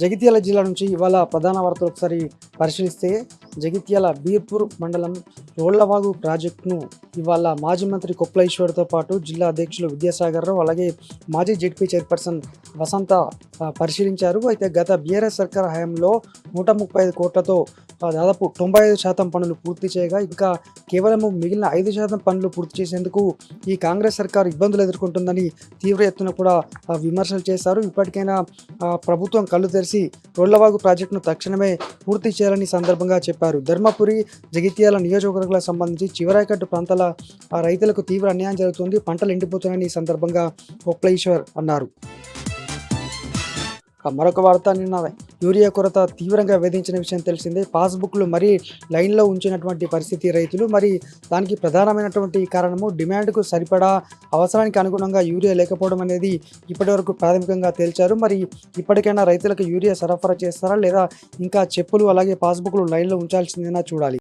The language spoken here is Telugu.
జగిత్యాల జిల్లా నుంచి ఇవాళ ప్రధాన వార్తలు ఒకసారి పరిశీలిస్తే జగిత్యాల బీర్పూర్ మండలం రోళ్లవాగు ప్రాజెక్టును ఇవాళ మాజీ మంత్రి కొప్పుల ఈశ్వర్తో పాటు జిల్లా అధ్యక్షులు విద్యాసాగర్ రావు అలాగే మాజీ జెడ్పీ చైర్పర్సన్ వసంత పరిశీలించారు. అయితే గత బీఆర్ఎస్ సర్కార్ హయాంలో 135 కోట్లతో దాదాపు 95% పనులు పూర్తి చేయగా ఇంకా కేవలం మిగిలిన 5% పనులు పూర్తి చేసేందుకు ఈ కాంగ్రెస్ సర్కారు ఇబ్బందులు ఎదుర్కొంటుందని తీవ్ర ఎత్తున కూడా విమర్శలు చేశారు. ఇప్పటికైనా ప్రభుత్వం కళ్ళు తెరిచి రోళ్లవాగు ప్రాజెక్టును తక్షణమే పూర్తి చేయాలని సందర్భంగా చెప్పారు. ధర్మపురి జగిత్యాల నియోజకవర్గాలకు సంబంధించి చివరాయకట్టు ప్రాంతాల రైతులకు తీవ్ర అన్యాయం జరుగుతుంది, పంటలు ఎండిపోతున్నాయని ఈ సందర్భంగా కొప్పుల ఈశ్వర్ అన్నారు. మరొక వార్త, నిన్న యూరియా కొరత తీవ్రంగా వేధించిన విషయం తెలిసిందే. పాస్బుక్లు మరీ లైన్లో ఉంచినటువంటి పరిస్థితి రైతులు. మరి దానికి ప్రధానమైనటువంటి కారణము డిమాండ్కు సరిపడా అవసరానికి అనుగుణంగా యూరియా లేకపోవడం అనేది ఇప్పటివరకు ప్రాథమికంగా తేల్చారు. మరి ఇప్పటికైనా రైతులకు యూరియా సరఫరా చేస్తారా లేదా ఇంకా చెప్పులు అలాగే పాస్బుక్లు లైన్లో ఉంచాల్సిందేనా చూడాలి.